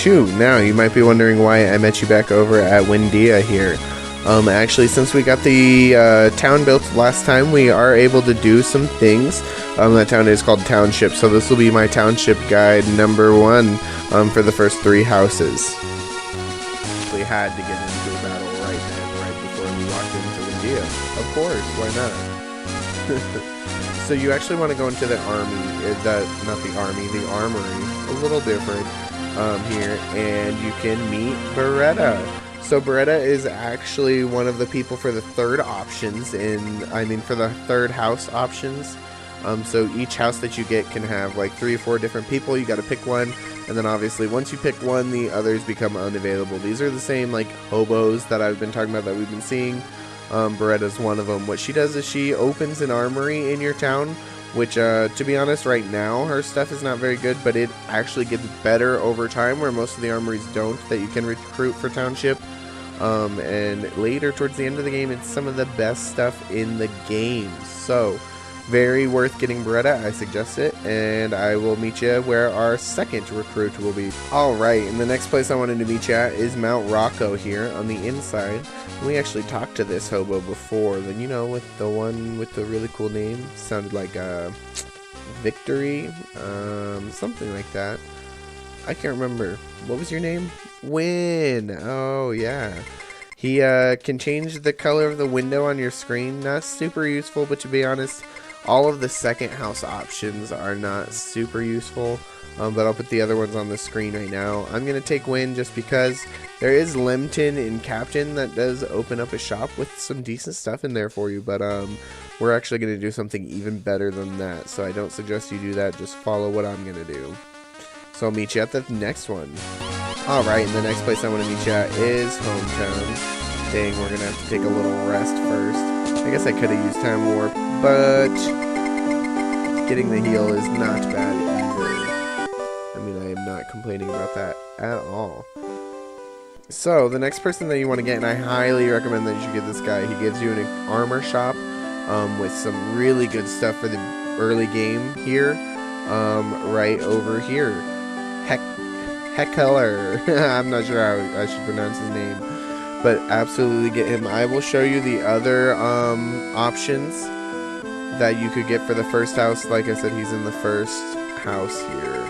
shoot, now you might be wondering why I met you back over at Windia here. Actually, since we got the town built last time, we are able to do some things. That town is called Township, so this will be my Township guide number 1 for the first 3 houses. We had to get into a battle right before we walked into Windia. Of course, why not? So you actually want to go into the army, the armory, a little different here, and you can meet Beretta. So Beretta is actually one of the people for the third options for the third house options. So each house that you get can have like 3 or 4 different people. You got to pick one, and then obviously once you pick one, the others become unavailable. These are the same like hobos that I've been talking about that we've been seeing. Beretta's one of them. What she does is she opens an armory in your town, which to be honest, right now her stuff is not very good, but it actually gets better over time, where most of the armories don't, that you can recruit for Township. And later towards the end of the game, it's some of the best stuff in the game. So very worth getting Beretta, I suggest it, and I will meet you where our second recruit will be. Alright, and the next place I wanted to meet you at is Mount Rocco here on the inside. We actually talked to this hobo before, then you know, with the one with the really cool name, sounded like Victory, something like that. I can't remember. What was your name? Win! Oh yeah. He can change the color of the window on your screen. Not super useful, but to be honest, all of the second house options are not super useful, but I'll put the other ones on the screen right now. I'm going to take Win just because there is Lemton in Captain that does open up a shop with some decent stuff in there for you, but we're actually going to do something even better than that, so I don't suggest you do that. Just follow what I'm going to do. So I'll meet you at the next one. Alright, and the next place I want to meet you at is Hometown. Dang, we're going to have to take a little rest first. I guess I could have used Time Warp, but getting the heal is not bad either. I mean, I am not complaining about that at all. So, the next person that you want to get, and I highly recommend that you should get this guy. He gives you an armor shop with some really good stuff for the early game here. Right over here. Heckler. I'm not sure how I should pronounce his name, but absolutely get him. I will show you the other options that you could get for the first house. Like I said, he's in the first house here.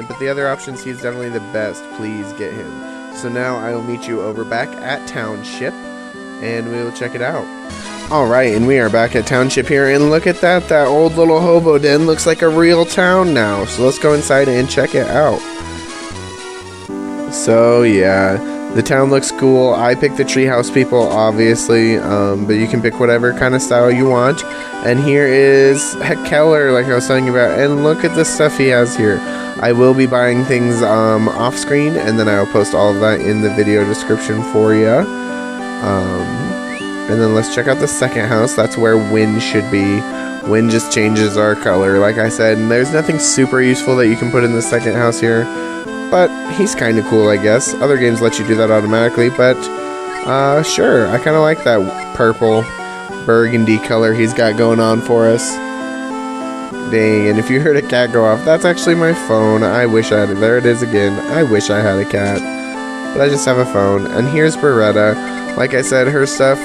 But the other options, he's definitely the best. Please get him. So now I will meet you over back at Township, and we will check it out. Alright, and we are back at Township here, and look at that. That old little hobo den looks like a real town now. So let's go inside and check it out. So yeah, the town looks cool. I picked the treehouse people, obviously, but you can pick whatever kind of style you want. And here is Heckler, like I was telling you about, and look at the stuff he has here. I will be buying things off screen, and then I will post all of that in the video description for you. And then let's check out the second house. That's where Win should be. Win just changes our color, like I said, and there's nothing super useful that you can put in the second house here. But he's kind of cool, I guess. Other games let you do that automatically, but sure. I kind of like that purple burgundy color he's got going on for us. Dang, and if you heard a cat go off, that's actually my phone. I wish I had it. There it is again. I wish I had a cat. But I just have a phone. And here's Beretta. Like I said, her stuff,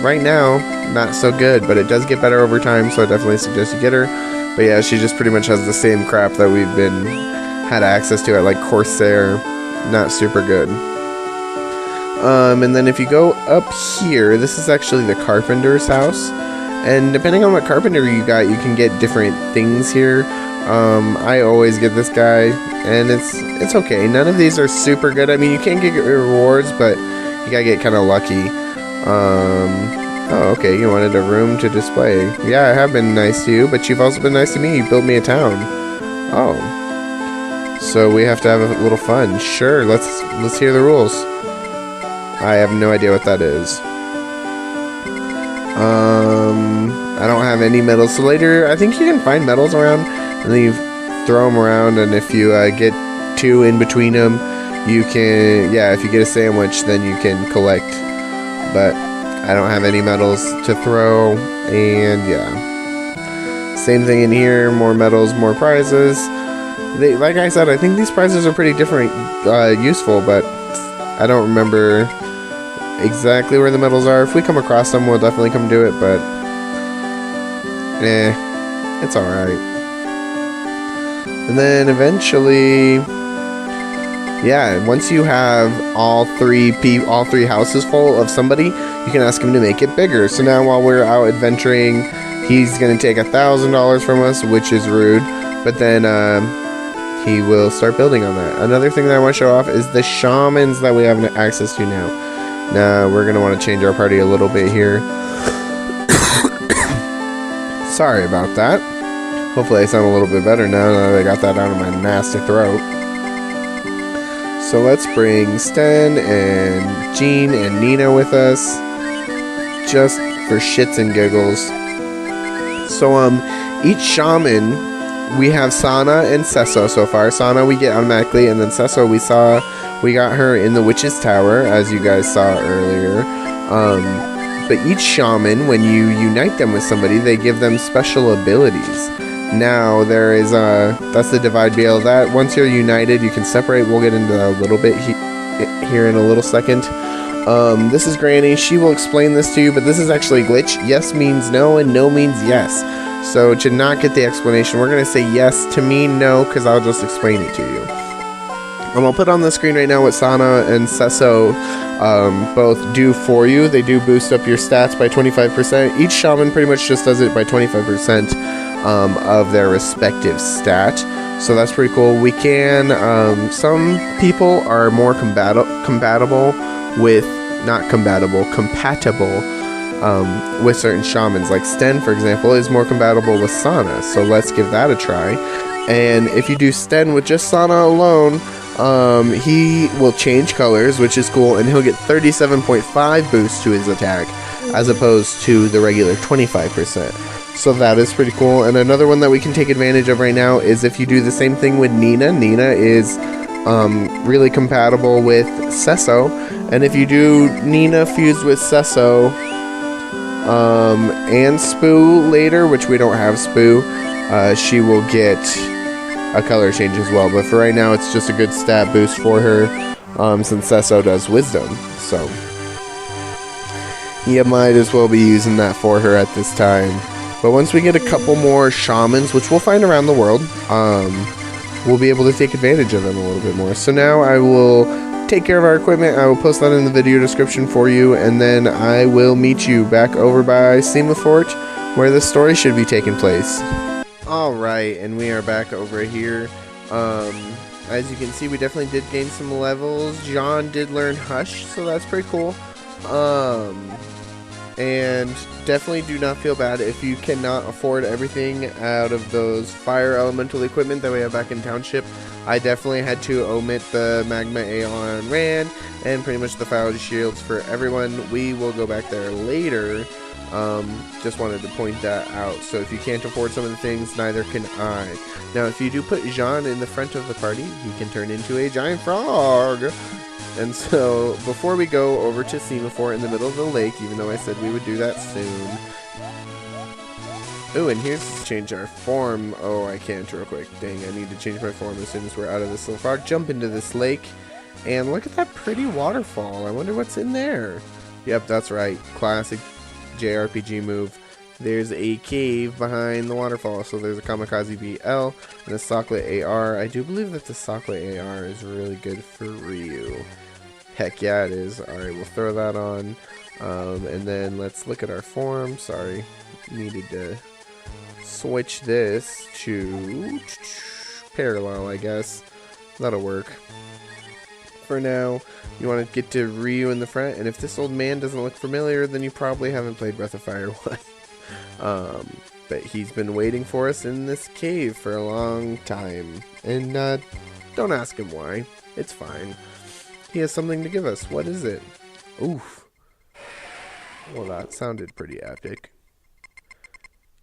right now, not so good, but it does get better over time, so I definitely suggest you get her. But yeah, she just pretty much has the same crap that we've had access to at like Corsair. Not super good. And then if you go up here, this is actually the Carpenter's house. And depending on what Carpenter you got, you can get different things here. I always get this guy, and it's okay. None of these are super good. I mean, you can get rewards, but you gotta get kind of lucky. Oh, okay, you wanted a room to display. Yeah, I have been nice to you, but you've also been nice to me. You built me a town. Oh. So we have to have a little fun. Sure, let's hear the rules. I have no idea what that is. I don't have any medals. So later, I think you can find medals around, and then you throw them around, and if you get 2 in between them, you can, yeah, if you get a sandwich, then you can collect. But I don't have any medals to throw, and yeah. Same thing in here, more medals, more prizes. like I said, I think these prizes are pretty different, useful, but I don't remember exactly where the medals are. If we come across them, we'll definitely come do it, but it's alright. And then eventually, yeah, once you have all three houses full of somebody, you can ask him to make it bigger. So now while we're out adventuring, he's going to take $1,000 from us, which is rude, but then he will start building on that. Another thing that I want to show off is the shamans that we have access to now. Now we're going to want to change our party a little bit here. Sorry about that. Hopefully I sound a little bit better now that I got that out of my nasty throat. So let's bring Sten and Jean and Nina with us, just for shits and giggles. So each shaman, we have Sana and Sesso so far. Sana we get automatically, and then Sesso we got her in the Witch's Tower, as you guys saw earlier. But each shaman, when you unite them with somebody, they give them special abilities. Now there is that's the divide deal. That once you're united, you can separate. We'll get into that a little bit here in a little second. This is Granny. She will explain this to you, but this is actually a glitch. Yes means no, and no means yes. So to not get the explanation, we're going to say yes to mean no, because I'll just explain it to you. I'll put on the screen right now what Sana and Sesso both do for you. They do boost up your stats by 25%. Each shaman pretty much just does it by 25% of their respective stat. So that's pretty cool. We can, some people are more compatible with certain shamans. Like Sten, for example, is more compatible with Sana. So let's give that a try. And if you do Sten with just Sana alone, he will change colors, which is cool, and he'll get 37.5 boost to his attack, as opposed to the regular 25%. So that is pretty cool. And another one that we can take advantage of right now is if you do the same thing with Nina. Nina is really compatible with Sesso, and if you do Nina fused with Sesso and Spoo later, which we don't have Spoo, she will get a color change as well. But for right now, it's just a good stat boost for her, since Sesso does Wisdom. So you might as well be using that for her at this time. But once we get a couple more shamans, which we'll find around the world, we'll be able to take advantage of them a little bit more. So now I will take care of our equipment. I will post that in the video description for you, and then I will meet you back over by Simafort, where the story should be taking place. Alright, and we are back over here. As you can see, we definitely did gain some levels. John did learn Hush, so that's pretty cool. And definitely do not feel bad if you cannot afford everything out of those fire elemental equipment that we have back in Township. I definitely had to omit the Magma Aeon Ran and pretty much the Fire Shields for everyone. We will go back there later. Just wanted to point that out. So if you can't afford some of the things, neither can I. Now if you do put Jean in the front of the party, he can turn into a giant frog. And so, before we go over to Simafort in the middle of the lake, even though I said we would do that soon. Oh, and here's to change our form. Oh, I can't real quick. Dang, I need to change my form as soon as we're out of this little frog. Jump into this lake. And look at that pretty waterfall. I wonder what's in there. Yep, that's right. Classic JRPG move. There's a cave behind the waterfall. So there's a Kamikaze BL and a Socklet AR. I do believe that the Socklet AR is really good for Ryu. Heck yeah, it is. Alright, we'll throw that on. And then let's look at our form. Sorry, needed to switch this to parallel, I guess. That'll work. For now, you want to get to Ryu in the front. And if this old man doesn't look familiar, then you probably haven't played Breath of Fire 1. But he's been waiting for us in this cave for a long time. And don't ask him why. It's fine. He has something to give us. What is it? Oof. Well, that sounded pretty epic.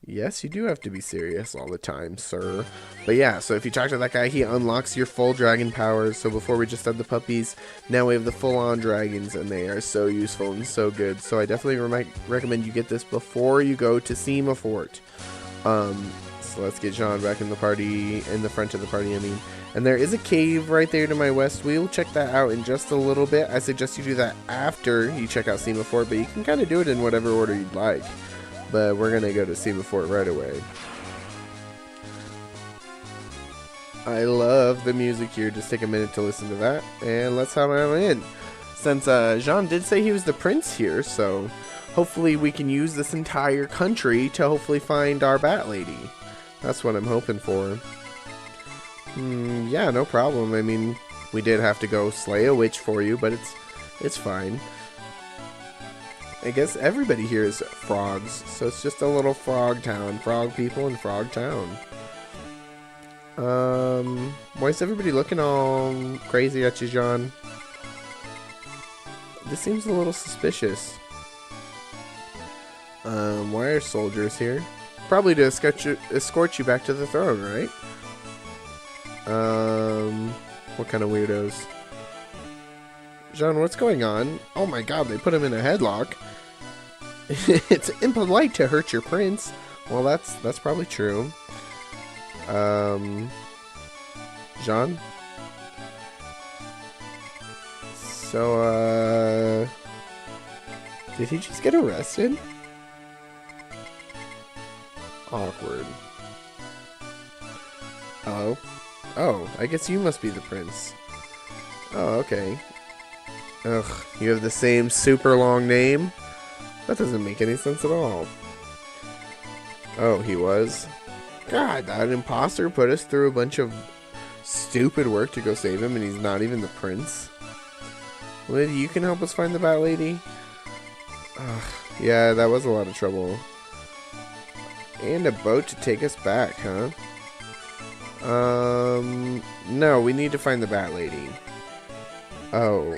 Yes, you do have to be serious all the time, sir. But yeah, so if you talk to that guy, he unlocks your full dragon powers. So before we just had the puppies, now we have the full-on dragons, and they are so useful and so good. So I definitely recommend you get this before you go to Simafort. So let's get Jean back in the party, in the front of the party, I mean. And there is a cave right there to my west. We'll check that out in just a little bit. I suggest you do that after you check out Simafort, but you can kind of do it in whatever order you'd like. But we're going to go to Simafort right away. I love the music here. Just take a minute to listen to that. And let's have him in. Since Jean did say he was the prince here, so hopefully we can use this entire country to hopefully find our Bat Lady. That's what I'm hoping for. Yeah, no problem. I mean, we did have to go slay a witch for you, but it's fine. I guess everybody here is frogs, so it's just a little frog town. Frog people in Frog Town. Why is everybody looking all crazy at you, Jean? This seems a little suspicious. Why are soldiers here? Probably to escort you back to the throne, right? What kind of weirdos? Jean, what's going on? Oh my god, they put him in a headlock. It's impolite to hurt your prince. Well, that's probably true. Jean? So, did he just get arrested? Awkward. Hello? Oh, I guess you must be the prince. Oh, okay. Ugh, you have the same super long name? That doesn't make any sense at all. Oh, he was? God, that imposter put us through a bunch of stupid work to go save him, and he's not even the prince? Maybe you can help us find the Bat Lady? Ugh, yeah, that was a lot of trouble. And a boat to take us back, huh? No, we need to find the Bat Lady. Oh.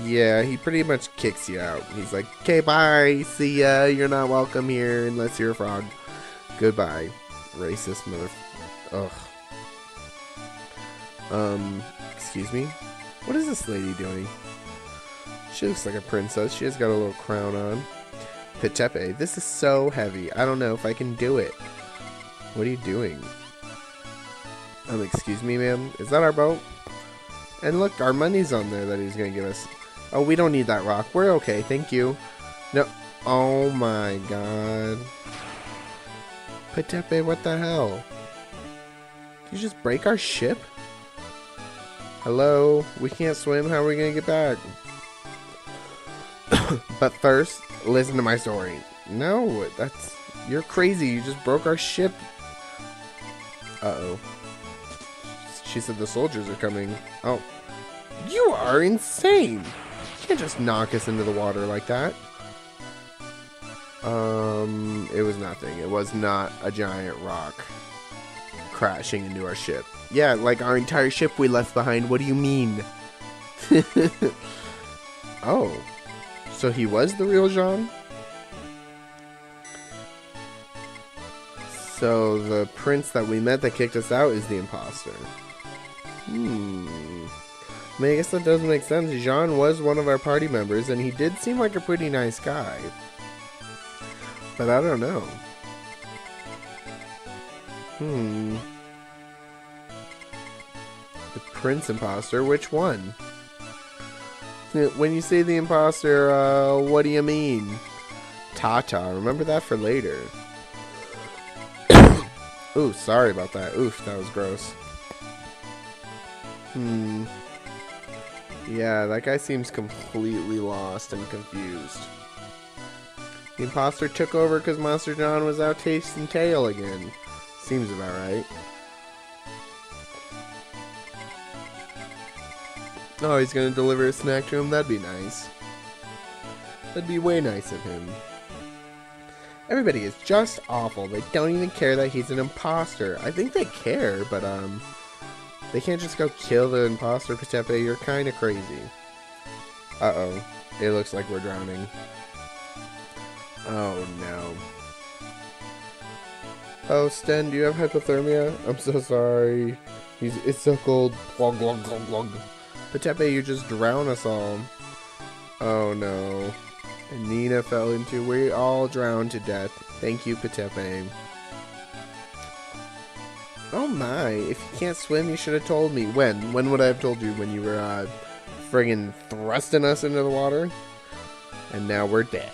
Yeah, he pretty much kicks you out. He's like, okay, bye, see ya, you're not welcome here unless you're a frog. Goodbye. Racist mother... Ugh. Excuse me? What is this lady doing? She looks like a princess. She has got a little crown on. Petepe, this is so heavy. I don't know if I can do it. What are you doing? Excuse me, ma'am. Is that our boat? And look, our money's on there that he's gonna give us. Oh, we don't need that rock. We're okay, thank you. No. Oh my god. Petepe, what the hell? Did you just break our ship? Hello? We can't swim. How are we gonna get back? But first, listen to my story. No, you're crazy. You just broke our ship. Uh-oh. She said the soldiers are coming. Oh. You are insane. You can't just knock us into the water like that. It was nothing. It was not a giant rock crashing into our ship. Yeah, like our entire ship we left behind. What do you mean? Oh. So he was the real Jean? So the prince that we met that kicked us out is the imposter. I mean, I guess that does make sense. Jean was one of our party members, and he did seem like a pretty nice guy. But I don't know. The prince imposter? Which one? When you say the imposter, what do you mean? Tata, remember that for later. Ooh, sorry about that. Oof, that was gross. Yeah, that guy seems completely lost and confused. The imposter took over because Monster John was out tasting tail again. Seems about right. Oh, he's gonna deliver a snack to him? That'd be nice. That'd be way nice of him. Everybody is just awful. They don't even care that he's an imposter. I think they care, but they can't just go kill the imposter. Petepe, you're kind of crazy. Uh-oh. It looks like we're drowning. Oh, no. Oh, Sten, do you have hypothermia? I'm so sorry. It's so cold. Glug, glug, glug, glug. Petepe, you just drown us all. Oh, no. And Nina fell into... We all drowned to death. Thank you, Petepe. Oh my, if you can't swim, you should have told me. When? When would I have told you? When you were, friggin' thrusting us into the water? And now we're dead.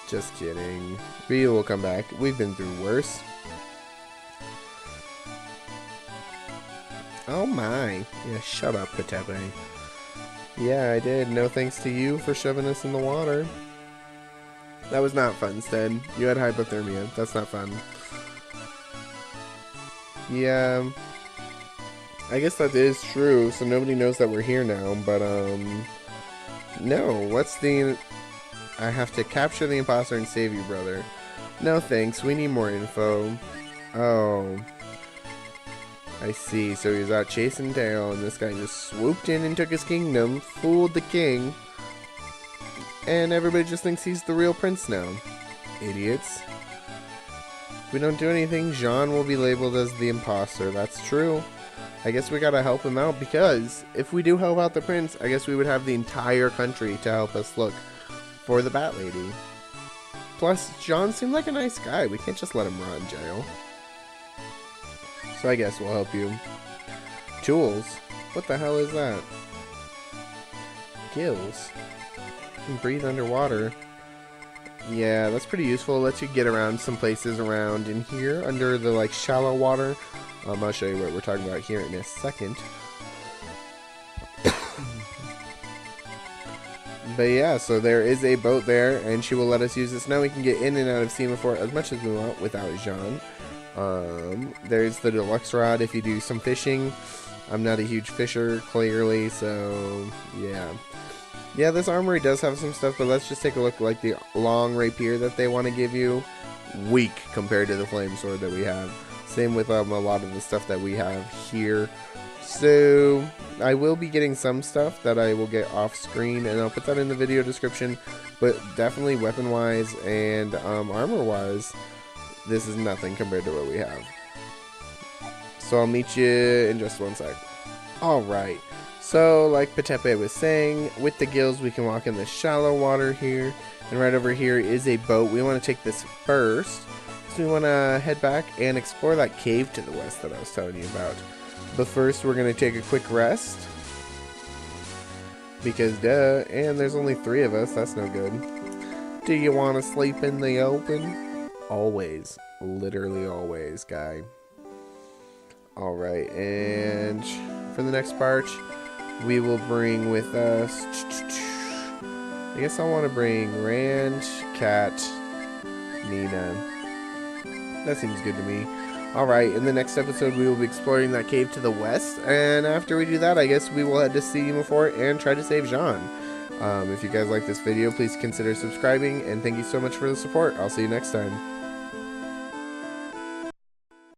Just kidding. We will come back. We've been through worse. Oh my. Yeah, shut up, Patepe. Yeah, I did. No thanks to you for shoving us in the water. That was not fun, Stead. You had hypothermia. That's not fun. Yeah. I guess that is true, so nobody knows that we're here now, but, no, what's the... I have to capture the imposter and save you, brother. No thanks, we need more info. Oh. I see, so he was out chasing tail, and this guy just swooped in and took his kingdom, fooled the king, and everybody just thinks he's the real prince now. Idiots. If we don't do anything, Jean will be labeled as the imposter. That's true. I guess we gotta help him out, because if we do help out the prince, I guess we would have the entire country to help us look for the Bat Lady. Plus, John seemed like a nice guy. We can't just let him rot in jail. So I guess we'll help you. Tools? What the hell is that? Gills? You can breathe underwater. Yeah, that's pretty useful. It lets you get around some places around in here under the like shallow water. I'll show you what we're talking about here in a second. But yeah, so there is a boat there, and she will let us use this. Now we can get in and out of Simafort as much as we want without Jean. There's the deluxe rod if you do some fishing. I'm not a huge fisher, clearly, so yeah. Yeah, this armory does have some stuff, but let's just take a look. Like the long rapier that they want to give you, weak compared to the flame sword that we have. Same with a lot of the stuff that we have here. So I will be getting some stuff that I will get off screen, and I'll put that in the video description. But definitely weapon wise and armor wise, this is nothing compared to what we have. So I'll meet you in just one sec. Alright, so like Patepe was saying, with the gills we can walk in the shallow water here, and right over here is a boat. We want to take this first, so we want to head back and explore that cave to the west that I was telling you about. But first we're going to take a quick rest, because duh, and there's only 3 of us, that's no good. Do you want to sleep in the open? Always, literally always, guy. Alright, and for the next part, we will bring with us, I guess I want to bring Rand, Cat, Nina. That seems good to me. Alright, in the next episode, we will be exploring that cave to the west, and after we do that, I guess we will head to Simafort and try to save Jean. If you guys like this video, please consider subscribing, and thank you so much for the support. I'll see you next time.